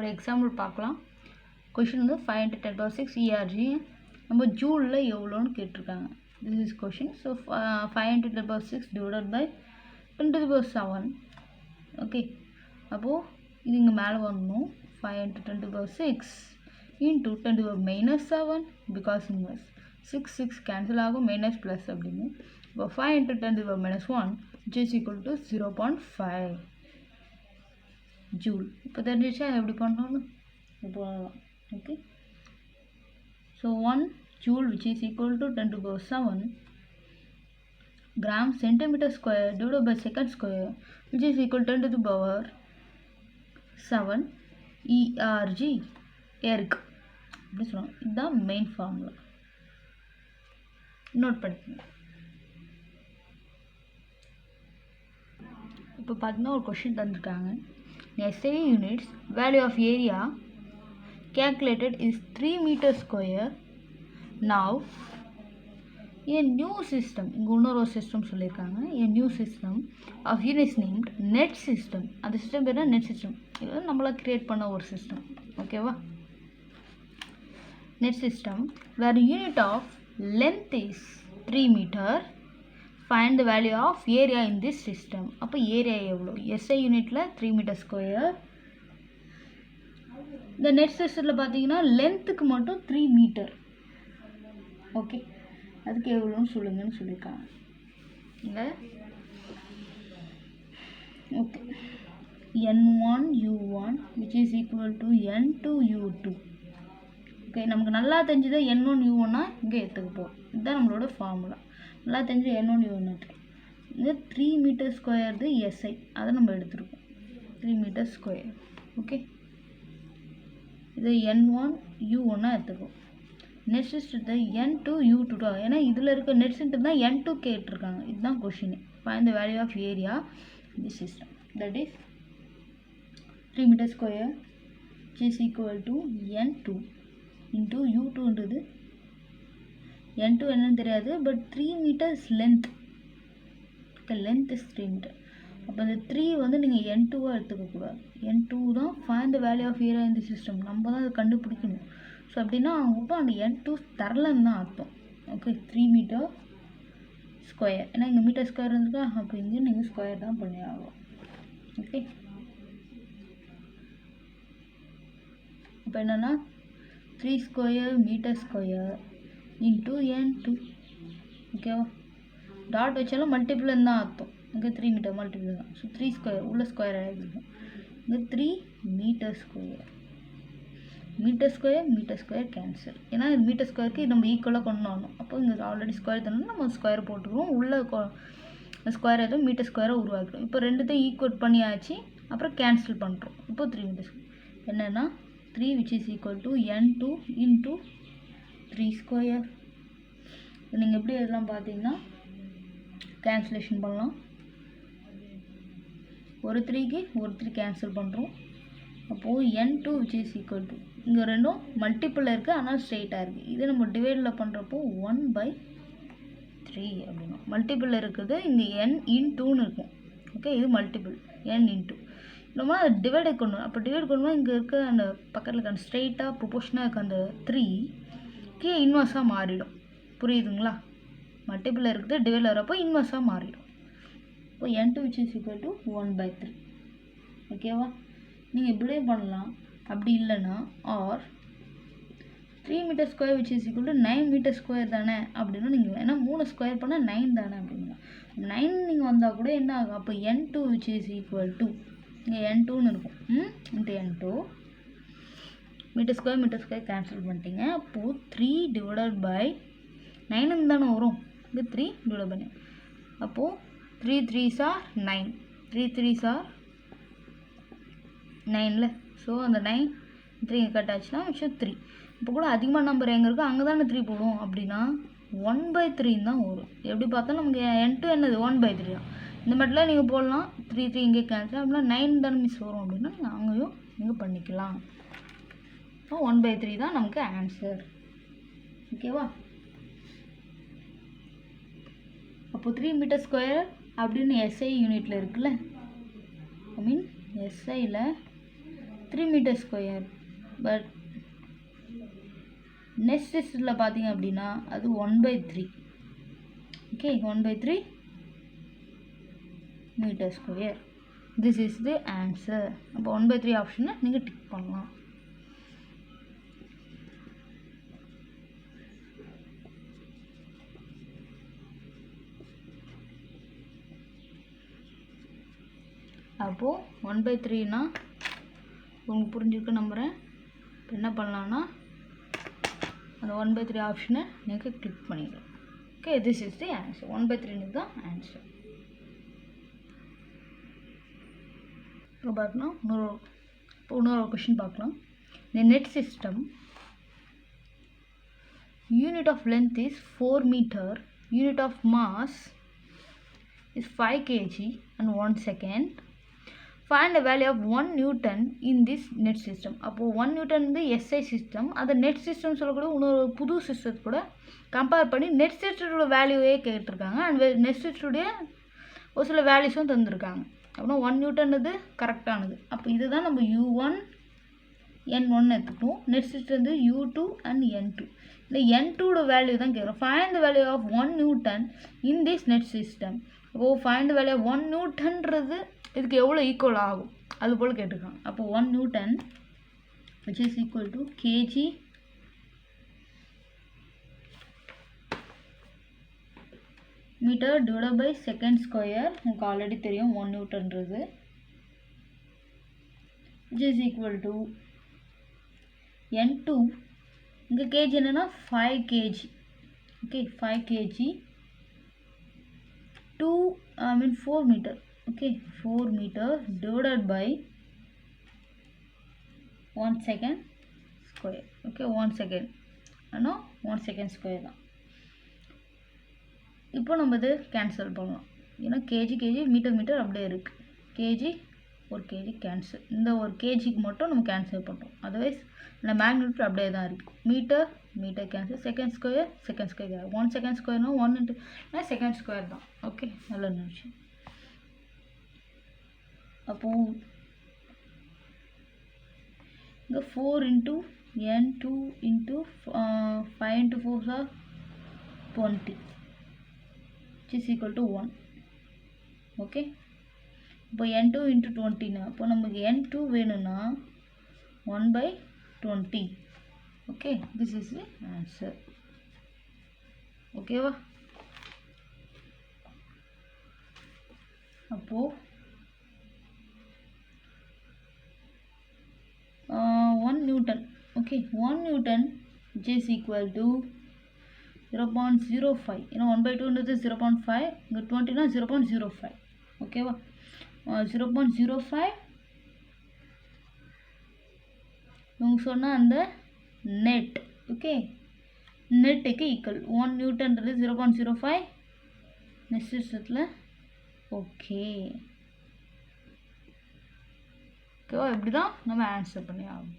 ஒரு எக்ஸாம்பிள் பார்க்கலாம். கொஷின் வந்து 5 × 10⁶ ERG நம்ம ஜூலில் எவ்வளோன்னு கேட்டிருக்காங்க. This is question. So 5 × 10⁶ divided by 10⁻7. Okay, அப்போது இது இங்கே மேலே வரணும். 5 × 10⁻6 இன்ட்டு 10⁻7 பிகாஸ் இன்வர்ஸ் 6 கேன்சல் ஆகும், மைனஸ் ப்ளஸ் அப்படின்னு. இப்போ 5 × 10⁻1 which is equal to 0.5 joule. இப்போ தெரிஞ்சிச்சா எப்படி பண்ணணும் இப்போ. Okay, so 1 joule which is equal to 10⁻7 gram centimetre square divide by second square which is equal to 10⁻7 ERG erg அப்படி சொல்லுவாங்க. இதுதான் மெயின் ஃபார்முலா, நோட் பண்ணிக்கோங்க. இப்போ பார்த்தீங்கன்னா ஒரு question தந்துருக்காங்க. SI units value of area calculated is 3 meter square. Now a new system, இங்கே இன்னொரு system சொல்லியிருக்காங்க. a new system of units named net system. அந்த சிஸ்டம் பேர் நெட் சிஸ்டம். இது வந்து நம்மளா கிரியேட் பண்ண ஒரு சிஸ்டம். ஓகேவா? Net system where unit of length is 3 meter. Find the value of area in this system. அப்போ ஏரியா எவ்வளோ? SI யூனிட்டில் 3 மீட்டர் ஸ்கொயர். இந்த நெட் சிஸ்டத்தில் பார்த்தீங்கன்னா லென்த்துக்கு மட்டும் 3 மீட்டர். ஓகே, அதுக்கு எவ்வளோன்னு சொல்லுங்கன்னு சொல்லியிருக்காங்க. இல்லை okay, N1 U1 which is equal to N2 U2. Okay, நமக்கு நல்லா தெரிஞ்சது N1 U1னா இங்கே எடுத்துக்க போகிறோம். இதுதான் நம்மளோட ஃபார்முலா. நல்லா தெரிஞ்சு N1 U1 இது 3 மீட்டர் ஸ்கொயர் SI, அதை நம்ம எடுத்துருக்கோம் 3 மீட்டர் ஸ்கொயர். ஓகே, இது N1 U1 எடுத்துக்கோம். நெக்ஸ்ட் சிஸ்டத்தை N2 U2 ஏன்னா இதில் இருக்க நெட் சிஸ்டம் தான் N2 கேட்டிருக்காங்க. இதுதான் கொஷின். Find the value of area the system. That is 3 metre square which is equal to N2 into U2ன்றது N2 என்னன்னு தெரியாது, but 3 metres length. Okay, length is 3 metre. அப்போ இந்த 3 வந்து நீங்கள் N2வாக எடுத்துக்கக்கூடாது. N2 தான் find the value of area இந்த சிஸ்டம். நம்ம தான் அதை கண்டுபிடிக்கணும். ஸோ அப்படின்னா அவங்க அந்த N2 தரலன்னு தான் அர்த்தம். Okay, 3 metre square. ஏன்னா இங்கே மீட்டர் ஸ்கொயர் இருந்துக்கா, அப்போ இங்கே நீங்கள் ஸ்கொயர் தான் பண்ணி ஆகும். ஓகே, இப்போ என்னென்னா 3 square metre square into N2. ஓகேவா? டாட் வச்சாலும் மல்டிபிள்னு தான் அர்த்தம். இங்கே 3 மீட்டர் மல்டிபிள் தான். ஸோ 3 ஸ்கொயர் உள்ள ஸ்கொயர் ஆகிடும். இங்கே 3 metre square. Metre square cancel. ஏன்னா மீட்டர் ஸ்கொயருக்கு நம்ம ஈக்குவலாக கொண்டு வரணும். அப்போ இங்கே ஆல்ரெடி ஸ்கொயர் தரணும், நம்ம ஸ்கொயர் போட்டுக்குவோம். உள்ள ஸ்கொயர் எதுவும் மீட்டர் ஸ்கொயரை உருவாக்கிடும். இப்போ ரெண்டுத்தையும் ஈக்குவல் பண்ணியாச்சு, அப்புறம் கேன்சல் பண்ணுறோம். இப்போ 3 மீட்டர் ஸ்கொயர் என்னென்னா 3 which is equal to N2 into 3 square. நீங்கள் எப்படி இதெல்லாம் பார்த்தீங்கன்னா கேன்சலேஷன் பண்ணலாம். ஒரு 3க்கு ஒரு 3 கேன்சல் பண்ணுறோம். அப்போது N2 which is equal to இங்கே ரெண்டும் மல்டிப்பிளில் இருக்குது, ஆனால் ஸ்ட்ரெயிட்டாக இருக்குது. இது நம்ம டிவைடில் பண்ணுறப்போ 1/3 அப்படின்னா மல்டிப்பிளில் இருக்குது. இங்கே N இன்டூன்னு இருக்கும். ஓகே, இது மல்டிப்பிள் N இன்டூ. நம்ம அதை டிவைட் பண்ணணும். அப்போ டிவைட் பண்ணுவோம். இங்கே இருக்க அந்த பக்கத்தில் இருக்க அந்த ஸ்ட்ரெயிட்டாக ப்ரொபோஷனாக இருக்க அந்த 3க்கு இன்வர்ஸாக மாறிடும். புரியுதுங்களா? மல்டிப்பிளில் இருக்குது, டிவைடில் வரப்போ இன்வர்ஸாக மாறிடும். இப்போ N2 which is equal to 1/3. ஓகேவா? நீங்கள் இப்படியே பண்ணலாம். அப்படி இல்லைன்னா or 3 metre square which is equal to 9 metre square தானே அப்படின்னா நீங்கள், ஏன்னா 3 ஸ்கொயர் பண்ணால் 9 தானே அப்படின்னா 9 நீங்கள் வந்தால் கூட என்ன ஆகும்? அப்போ N2 which is equal to இங்கே N2ன்னு இருக்கும். Into N2 metre square cancel பண்ணிட்டீங்க. அப்போது 3 டிவைடட் பை 9 தானே வரும். இது 3 டிவைட் பண்ணி அப்போது 3 3s are 9. 3 3s are 9ல. So அந்த 9 3 கட் ஆச்சுன்னா மிச்சம் 3. இப்போ கூட அதிகமாக நம்பர் எங்கே இருக்கோ அங்கே தானே 3 போடுவோம். அப்படின்னா 1/3 தான் வரும். எப்படி பார்த்தாலும் நமக்கு N2 என்னது 1/3 தான். இந்த மாதிரிலாம் நீங்கள் போடலாம். 3 3 இங்கே கேன்சல். அப்படின்னா 9 தானே மிஸ் வரும். அப்படின்னா நீங்கள் அங்கேயும் நீங்கள் பண்ணிக்கலாம். ஸோ 1/3 தான் நமக்கு ஆன்சர். ஓகேவா? அப்போது 3 மீட்டர் ஸ்கொயர் அப்படின்னு SI யூனிட்டில் இருக்குல்ல, ஐ மீன் SIயில் 3 மீட்டர் ஸ்கொயர். பட் நெக்ஸ்ட் சிஸ்டத்தில் பார்த்தீங்க அப்படின்னா அது 1/3. Okay, 1/3 metre square. This is the answer. அப்போ 1/3 ஆப்ஷனை நீங்கள் டிக் பண்ணலாம். அப்போது 1/3னா உங்களுக்கு புரிஞ்சுக்க நம்புகிறேன். இப்போ என்ன பண்ணலான்னா அந்த 1/3 ஆப்ஷனை நீங்கள் கிளிக் பண்ணிடலாம். Okay, this is the answer. 1/3 தான் ஆன்சர். இப்போ பார்க்கணும் இன்னொரு கொஷின் பார்க்கலாம். இந்த net system unit of length is 4 metre, unit of mass is 5 kg and 1 second. Find the value of 1 Newton in this net system. அப்போ 1 Newton வந்து SI system. அதை net system சொல்லக்கூட இன்னொரு புது சிஸ்டத்தை கூட கம்பேர் பண்ணி நெட் சிஸ்டத்தோட வேல்யூவே கேட்டிருக்காங்க. அண்ட் நெட் சிஸ்டத்துடைய ஒரு சில வேல்யூஸும் தந்துருக்காங்க. அப்படின்னா 1 Newton இது கரெக்டானது. அப்போ இதுதான் நம்ம U1 N1 எடுத்துக்கணும். நெட் சிஸ்டம் வந்து U2 and N2. இந்த N2 வேல்யூ தான் கேட்குறோம். Find the value of 1 Newton in this net system. அப்போது ஃபைண்ட் த வேல்யூ ஆஃப் 1 Newtonன்றது இதுக்கு எவ்வளோ ஈக்குவல் ஆகும் அது போல் கேட்டிருக்காங்க. அப்போ 1 Newton which is equal to kg metre divided by second square. உங்களுக்கு ஆல்ரெடி தெரியும் 1 Newtonன்றது which is equal to N2. இங்கே கேஜி என்னென்னா 5 kg. Okay, 5 kg 4 meter. Okay, 4 meter divided by 1 second square. Okay, 1 second. No, 1 second square தான். இப்போ நம்ம இது cancel பண்ணலாம். ஏன்னா கேஜி மீட்டர் அப்படியே இருக்குது. கேஜி ஒரு கேஜி கேன்சல். இந்த ஒரு கேஜிக்கு மட்டும் நம்ம கேன்சல் பண்ணுறோம். அதர்வைஸ் இந்த மேக்னிட்யூட் அப்படியே தான் இருக்குது. Meter cancel. Second square 1 second ஸ்கொயர்னா 1 into செகண்ட் ஸ்கொயர் தான். ஓகே, நல்ல நிமிஷம். அப்போது இங்கே 4 into N2 into 5 into 4 are 20 which is equal to 1. Okay, இப்போ N2 into 20னா அப்போ நமக்கு N2 வேணும்னா 1/20. Okay, this is the answer. ஓகேவா? அப்போது 1 Newton. Okay, 1 Newton which is equal to 0.05. ஏன்னா 1/2 0.5, இங்கே 20னா 0.05. ஓகேவா? 0.05 இவங்க சொன்னால் அந்த நெட். ஓகே, நெட்டுக்கு ஈக்குவல் 1 Newtonன்றது 0.05 நெக்ஸ்ட் சிஸ்டத்தில். ஓகே, ஓகேவா? இப்படி தான் நம்ம ஆன்சர் பண்ணி ஆகும்.